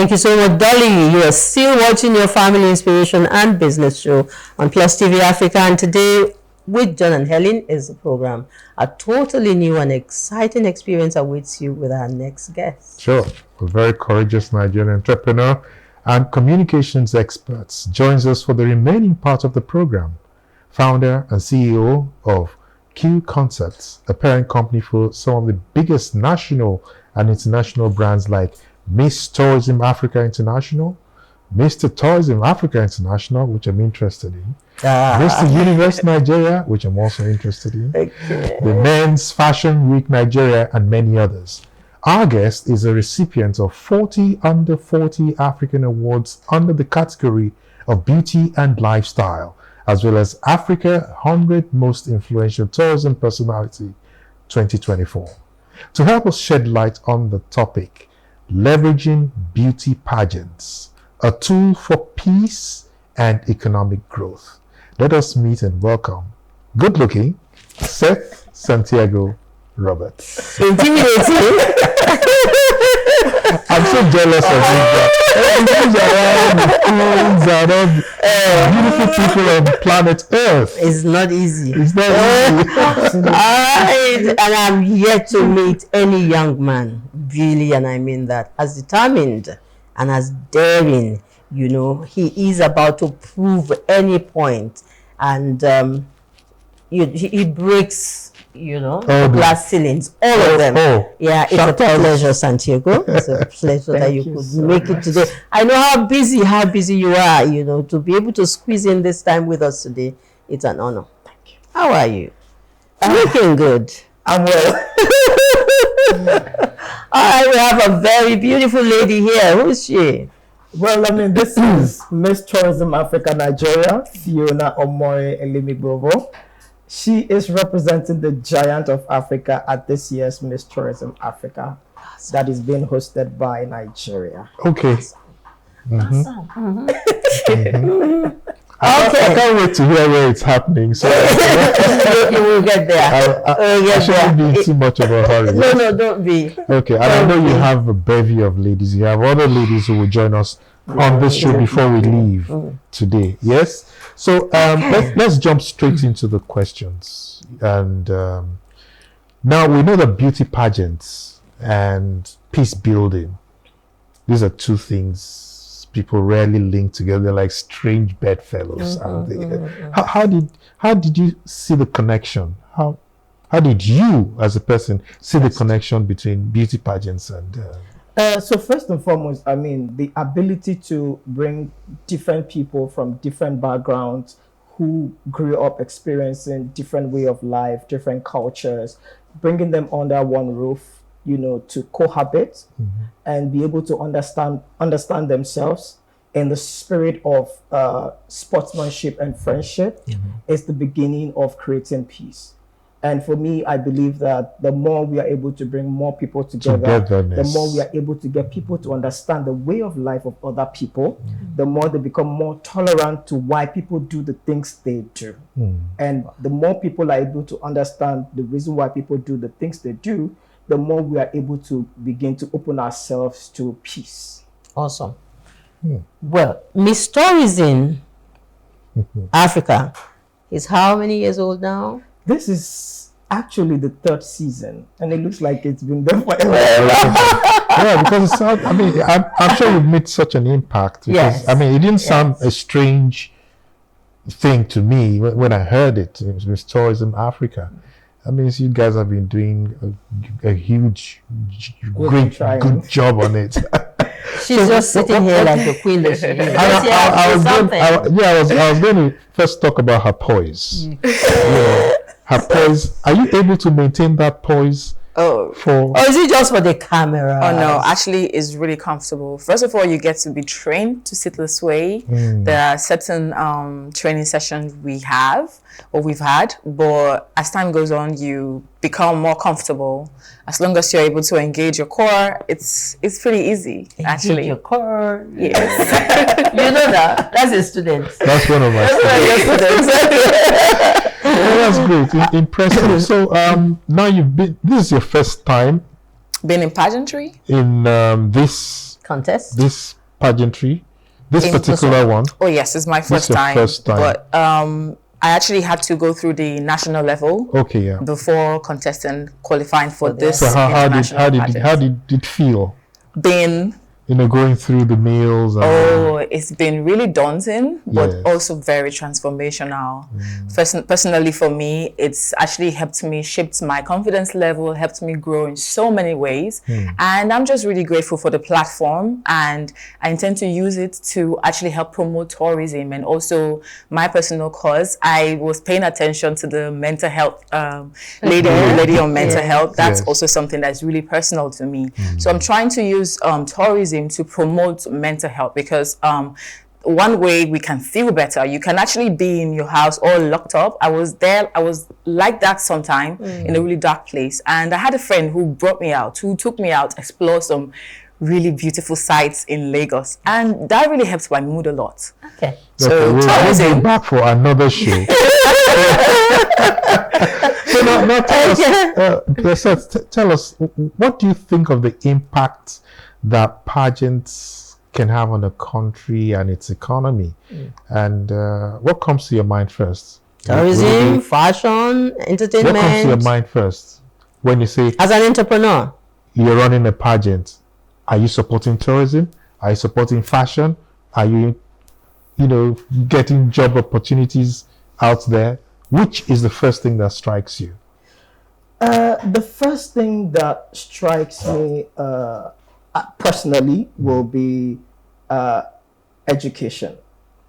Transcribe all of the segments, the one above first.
Thank you so much, Dolly. You are still watching your Family Inspiration and Business Show on PlusTvAfrica, and today with John and Helen is the program. A totally new and exciting experience awaits you with our next guest. Sure. A very courageous Nigerian entrepreneur and communications expert joins us for the remaining part of the program. Founder and CEO of Q Concepts, a parent company for some of the biggest national and international brands like Miss Tourism Africa International, Mr. Tourism Africa International, which I'm interested in, Mr. Universe Nigeria, which I'm also interested in, the Men's Fashion Week Nigeria, and many others. Our guest is a recipient of 40 Under 40 African Awards under the category of Beauty and Lifestyle, as well as Africa 100 Most Influential Tourism Personality 2024. To help us shed light on the topic, Leveraging Beauty Pageants, a tool for peace and economic growth. Let us meet and welcome good-looking Seth Santiago Roberts. Intimidating. I'm so jealous of you. Beautiful people on planet Earth. It's not easy. It's not easy. And I'm yet to meet any young man, really, and I mean that, as determined and as daring. You know, he is about to prove any point, and he breaks, you know, the glass ceilings, all of them. Yeah, it's a pleasure, Santiago. It's a pleasure that you could make it today. I know how busy you are, you know, to be able to squeeze in this time with us today. It's an honor. Thank you. How are you? Looking good. I'm well. All right, we have a very beautiful lady here. Who is she? Well, I mean, this is Miss Tourism Africa Nigeria, Fiona Omoye Elimigbovo. She is representing the giant of Africa at this year's Miss Tourism Africa that is being hosted by Nigeria. Okay. Okay. I can't wait to hear where it's happening. So you will get there. I shouldn't be in too much of a hurry. No, don't be. Okay, and I know you have a bevy of ladies. You have other ladies who will join us on this show before we leave today. Yes? So let's jump straight into the questions. And now we know that beauty pageants and peace building, these are two things people rarely link together. They're like strange bedfellows, aren't they? How did you see the connection? How did you, as a person, see the connection between beauty pageants and? So first and foremost, I mean, the ability to bring different people from different backgrounds who grew up experiencing different way of life, different cultures, bringing them under one roof, you know, to cohabit and be able to understand themselves in the spirit of sportsmanship and friendship is the beginning of creating peace. And for me, I believe that the more we are able to bring more people together, the more we are able to get people to understand the way of life of other people, the more they become more tolerant to why people do the things they do. And the more people are able to understand the reason why people do the things they do, the more we are able to begin to open ourselves to peace. Awesome. Well, Miss Tourism Africa is how many years old now? This is actually the 3rd season, and it looks like it's been there forever. Yeah, because it's not, I mean, I'm sure you've made such an impact. Because, yes. I mean, it didn't sound a strange thing to me when I heard it. It was Tourism Africa. I mean, you guys have been doing a huge, good job on it. She's just sitting here like the queen that she is. I was going to first talk about her poise. Her poise. Are you able to maintain that poise? Or is it just for the camera? Oh no, actually it's really comfortable. First of all, you get to be trained to sit this way. There are certain training sessions we've had, but as time goes on, you become more comfortable. As long as you're able to engage your core, it's pretty easy. Engage your core. Yes. You know that. That's a student. That's one of my students. Well, that's great. Impressive. So now this is your first time Been in pageantry? In this Contest? this pageantry, this In particular one. Oh yes, it's my This first your time. first time. But I actually had to go through the national level Okay, yeah. before contesting, qualifying for this So how did it feel? Been Going through the meals and it's been really daunting, but Yes. also very transformational. Personally, for me, it's actually shaped my confidence level, helped me grow in so many ways. And I'm just really grateful for the platform, and I intend to use it to actually help promote tourism and also my personal cause. I was paying attention to the mental health lady on mental health. That's Yes. also something that's really personal to me. So I'm trying to use tourism to promote mental health, because one way we can feel better, you can actually be in your house all locked up. I was like that sometime in a really dark place, and I had a friend who took me out, explore some really beautiful sites in Lagos, and that really helps my mood a lot. Okay. So we'll tourism, be back for another show. So now tell us, what do you think of the impact that pageants can have on a country and its economy? And what comes to your mind first? Tourism, fashion, entertainment. What comes to your mind first when you say, As an entrepreneur? you're running a pageant? Are you supporting tourism? Are you supporting fashion? Are you, getting job opportunities out there? Which is the first thing that strikes you? The first thing that strikes me personally will be education.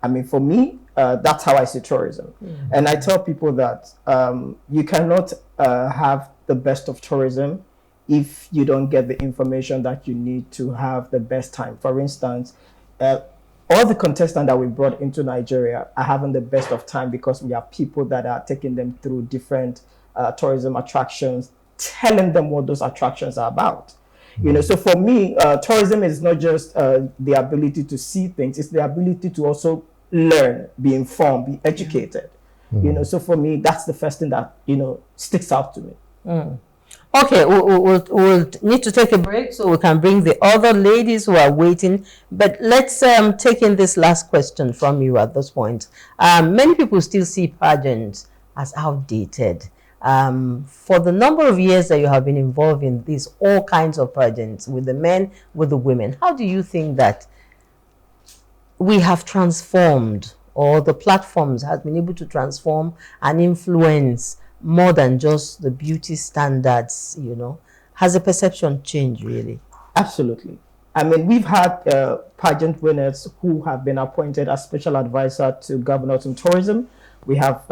I mean, for me, that's how I see tourism. And I tell people that you cannot have the best of tourism if you don't get the information that you need to have the best time. For instance, all the contestants that we brought into Nigeria are having the best of time because we have people that are taking them through different tourism attractions, telling them what those attractions are about. So for me, tourism is not just the ability to see things, it's the ability to also learn, be informed, be educated. So for me, that's the first thing that, sticks out to me. Okay, we'll need to take a break so we can bring the other ladies who are waiting. But let's take in this last question from you at this point. Many people still see pageants as outdated. For the number of years that you have been involved in these all kinds of pageants, with the men, with the women, how do you think that we have transformed, or the platforms has been able to transform and influence more than just the beauty standards? Has the perception changed really? Absolutely. I mean, we've had pageant winners who have been appointed as special advisor to governors on tourism. We have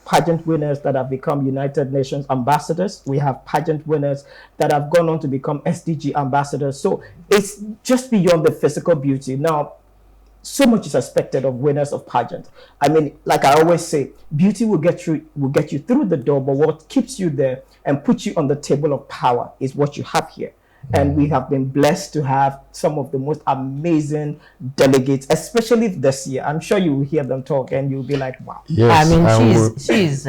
pageant winners that have become United Nations ambassadors. We have pageant winners that have gone on to become SDG ambassadors. So it's just beyond the physical beauty. Now, so much is expected of winners of pageant. I mean, like I always say, beauty will get you through the door, but what keeps you there and puts you on the table of power is what you have here. And we have been blessed to have some of the most amazing delegates, especially this year. I'm sure you will hear them talk and you'll be like, wow. I Yes, mean, she's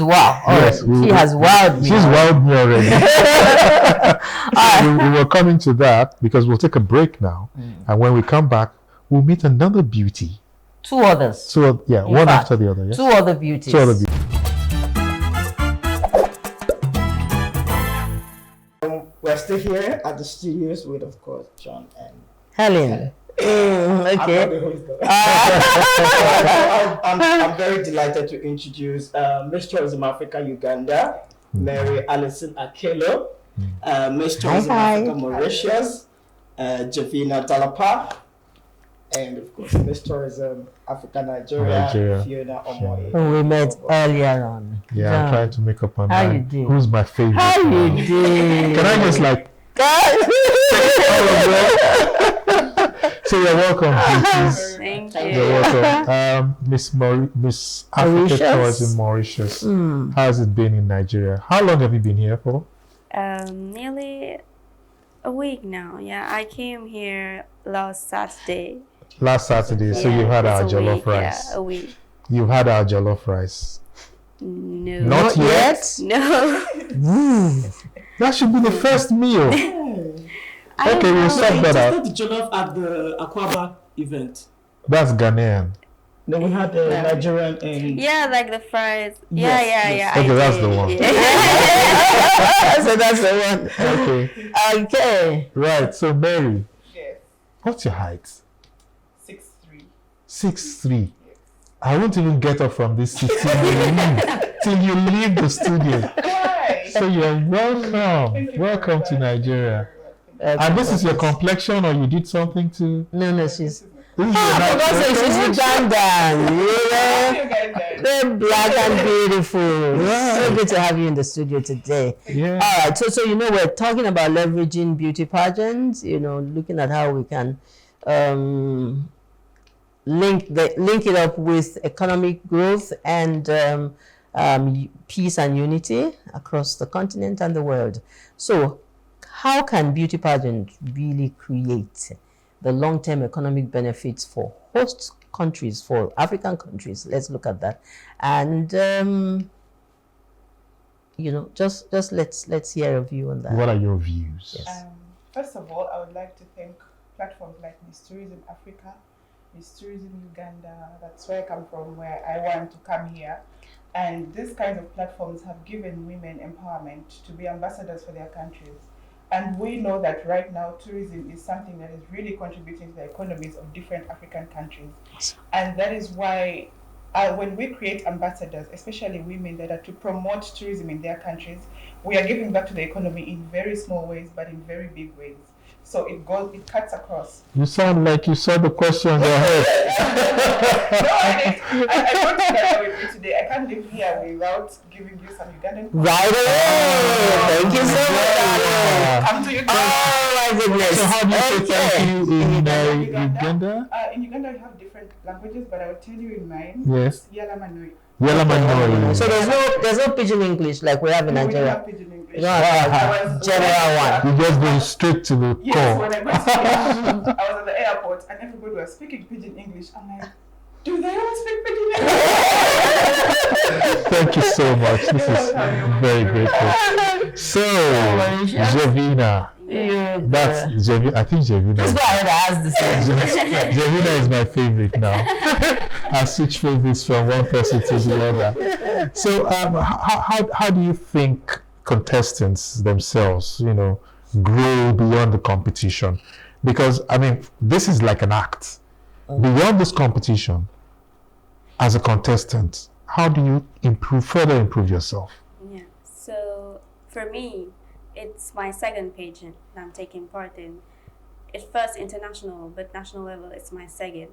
wow. Yes, She has wowed me. She's wowed me already. We were coming to that because we'll take a break now, and when we come back, we'll meet another beauty. Two others. One after the other. Yes? Two other beauties. We're still here at the studios with, of course, John and Helen. Okay. I'm very delighted to introduce Miss Tourism Africa Uganda, Mary Alison Akello, Miss Tourism Africa Mauritius, Jhevinah Dhalapah, and of course Miss Tourism Africa Nigeria, Fiona Omoye. Who we met earlier on. Yeah, John, I'm trying to make up my how mind. you doing? Who's my favorite? How you doing? Can I just So you're welcome. Thank you. You're welcome. Miss Africa Tourism Mauritius. How has it been in Nigeria? How long have you been here for? Nearly a week now. Yeah, I came here last Saturday. Last Saturday, so you've had our It's a jollof week, rice. Yeah, a week. You've had our jollof rice. No. Not yet? No. That should be the first meal. Okay, we'll sort that out. We tested the jollof at the Akwaba event. That's Ghanaian. Then we had the Nigerian and Yeah, like the fries. Yes, Yeah. Okay, I that's did. the one. Yeah. So that's the one. Okay. Okay. Right. So Mary, Yes, what's your height? 6'3". 6'3". I won't even get up from this seat till you leave the studio. Why? So you're welcome. Thank you Welcome very to much. Nigeria. And this is your complexion, or you did something to? No, she's. This is your For God's sake, she's Ugandan. You know? You guys then. They're black and beautiful. So good to have you in the studio today. Yeah. All right, so you know we're talking about leveraging beauty pageants. You know, looking at how we can link it up with economic growth and peace and unity across the continent and the world. So, how can beauty pageants really create the long-term economic benefits for host countries, for African countries? Let's look at that, and you know, just let's hear a view on that. What are your views? Yes. First of all, I would like to thank platforms like Tourism Africa, Tourism Uganda. That's where I come from, where I want to come here. And these kinds of platforms have given women empowerment to be ambassadors for their countries. And we know that right now, tourism is something that is really contributing to the economies of different African countries. And that is why when we create ambassadors, especially women that are to promote tourism in their countries, we are giving back to the economy in very small ways, but in very big ways. So it cuts across. You sound like you saw the question in your head. No, I don't think that with me today. I can't live here without giving you some Ugandan. Right away. Thank you so much. Come to Uganda. Oh my goodness. So how do you say thank you in Uganda? Uganda? In Uganda, we have different languages, but I will tell you in mine. Yes. Yalamanoi. Yalamanoi. So there's no pidgin English like we have in No, we don't Nigeria. have pidgin English. You don't have general one. You just go straight to the Yes, core. when I went to I was at the airport and everybody was speaking pidgin English. I'm like, do they all speak pidgin English? Thank you so much. This is very grateful. So, Jhevinah. That's Jhevinah. I think Jhevinah. Let's go ahead and ask this question. Jhevinah is my favorite now. I switch favorites from one person to the other. So, how do you think contestants themselves, you know, grow beyond the competition? Because I mean, this is like an act. Beyond this competition, as a contestant, how do you further improve yourself? Yeah. So for me, it's my second pageant that I'm taking part in. It's first international, but national level it's my second.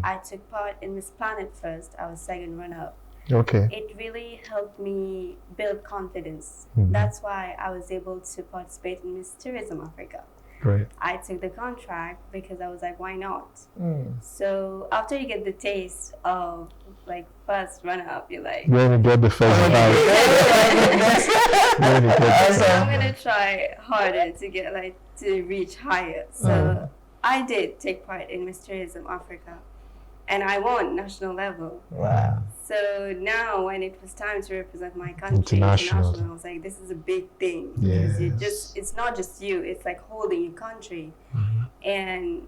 I took part in Miss Planet first. I was second runner-up. Okay. It really helped me build confidence. Mhm. That's why I was able to participate in Miss Tourism Africa. Great. I took the contract because I was like, why not? Mm. So after you get the taste of like first runner-up, you're like, You only get the first bite. You only get the so first I'm gonna bite. try harder to get like to reach higher. So I did take part in Miss Tourism Africa, and I won national level. Wow. So now when it was time to represent my country International. I was like, this is a big thing. Because Yes. it's not just you, it's like holding your country. And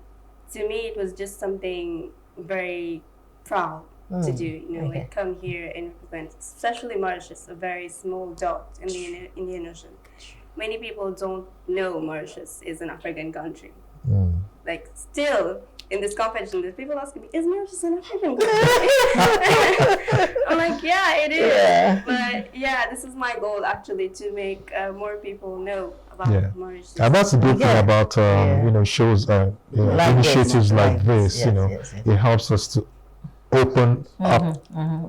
to me, it was just something very proud to do. You know, Okay. like come here and represent, especially Mauritius, a very small dot in the Indian Ocean. Many people don't know Mauritius is an African country. Like still in this competition, there's people asking me, is Mauritius an African country? I'm like, yeah, it is. Yeah. But yeah, this is my goal actually, to make more people know about Yeah. Mauritius. And that's the good thing Yeah. about you know, shows, you know, Like this, initiatives like like this. this. You know, Yes, yes. it helps us to open up,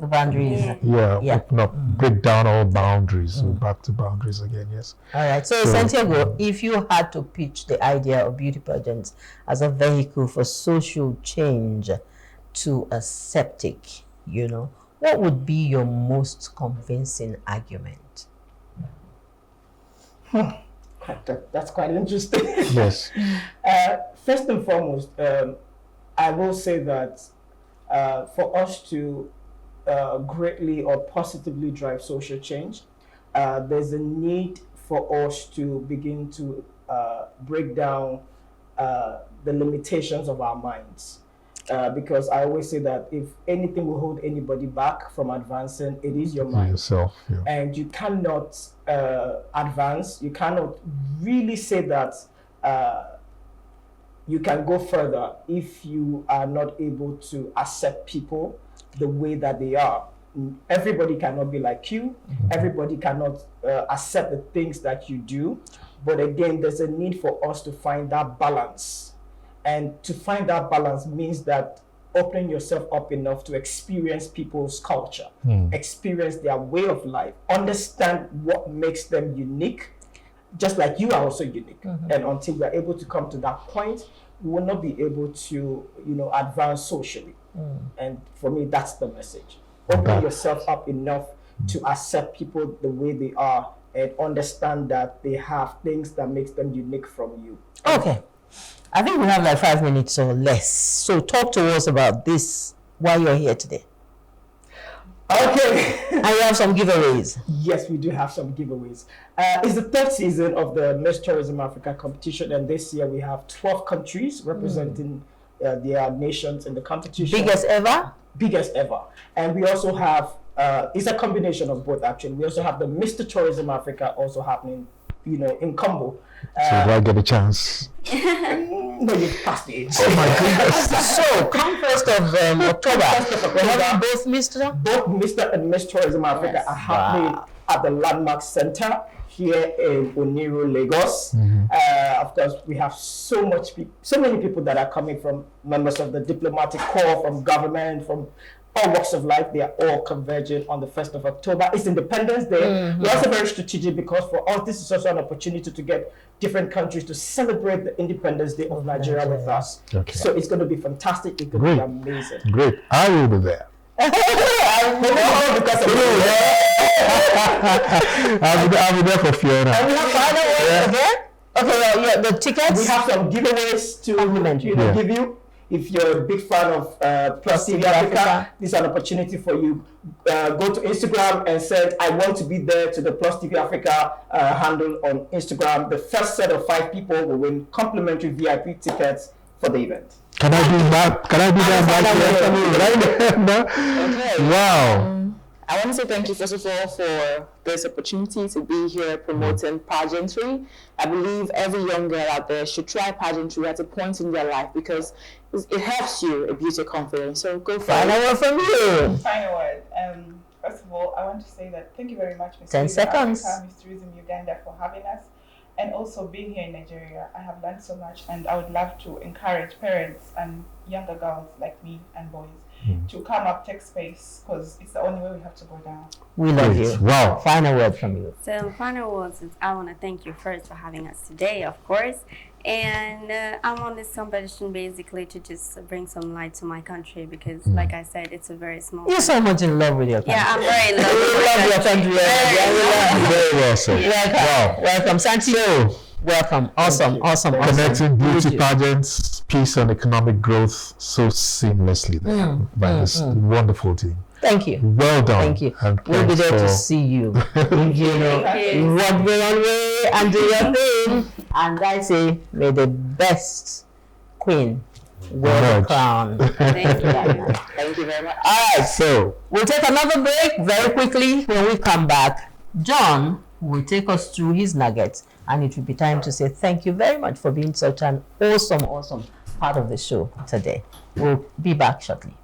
The boundaries. Yeah. Yeah. open up, break down all boundaries. So back to boundaries again. Yes. All right. So, Santiago, if you had to pitch the idea of beauty pageants as a vehicle for social change to a septic, you know, what would be your most convincing argument? That's quite interesting. Yes. First and foremost, I will say that for us to greatly or positively drive social change, there's a need for us to begin to break down the limitations of our minds. Because I always say that if anything will hold anybody back from advancing, it is your mind. Yourself, yeah. And you cannot advance. You cannot really say that you can go further if you are not able to accept people the way that they are. Everybody cannot be like you. Everybody cannot accept the things that you do. But again, there's a need for us to find that balance. And to find that balance means that opening yourself up enough to experience people's culture, experience their way of life, understand what makes them unique, just like you are also unique. And until we are able to come to that point, we will not be able to, advance socially. And for me, that's the message. Open yourself up enough to accept people the way they are and understand that they have things that makes them unique from you. Okay. I think we have like 5 minutes or less. So talk to us about this while you're here today. Okay. And you have some giveaways. Yes, we do have some giveaways. It's the 3rd season of the Miss Tourism Africa competition, and this year we have 12 countries representing their nations in the competition. Biggest ever? Biggest ever. And we also have, it's a combination of both actually. We also have the Mr. Tourism Africa also happening, in combo. So do I get a chance? No, you've passed the age. Oh my goodness. So, come 1st of October. We're having both Mr. Both Mr. and Miss Tourism Africa are happening at the Landmark Center here in Oniru, Lagos. Of course, we have so many people that are coming from members of the diplomatic corps, from government, from all walks of life. They are all converging on the 1st of October. It's Independence Day. We're also very strategic because for us, this is also an opportunity to get different countries to celebrate the Independence Day of Nigeria with us. Okay. So it's going to be fantastic. It's going to be amazing. Great. I will be there. I'll be there for Fiona. And we have final ones again? Okay, well, the tickets. We have some giveaways to give you. If you're a big fan of PlusTvAfrica, this is an opportunity for you. Go to Instagram and say, I want to be there, to the PlusTvAfrica handle on Instagram. The first set of 5 people will win complimentary VIP tickets for the event. Can I do that? Can I do that? Okay. Wow. I want to say thank you, first of all, for this opportunity to be here promoting pageantry. I believe every young girl out there should try pageantry at a point in their life because it helps you build your confidence. So go for it. Final word from you. Final word. First of all, I want to say that thank you very much, Ms. 10 seconds. Africa, Miss Tourism Uganda, for having us. And also being here in Nigeria, I have learned so much, and I would love to encourage parents and younger girls like me and boys to come up, take space, because it's the only way we have to go down. We love you. Wow. Final word from you. So final words is I want to thank you first for having us today, of course. And I'm on this competition basically to just bring some light to my country because, like I said, it's a very small You're so much in love with your country. Yeah, I'm very in love We love your country. Very well, sir. Welcome. Welcome. Santiago. Welcome. Awesome. Connecting beauty pageants, peace and economic growth so seamlessly there by this wonderful team. Thank you. Well done. Thank you. And we'll be there to see you. Walk the way and do your thing. And I say, may the best queen wear the crown. Thank you. Thank you very much. All right. So we'll take another break very quickly. When we come back, John will take us through his nuggets. And it will be time to say thank you very much for being such an awesome part of the show today. We'll be back shortly.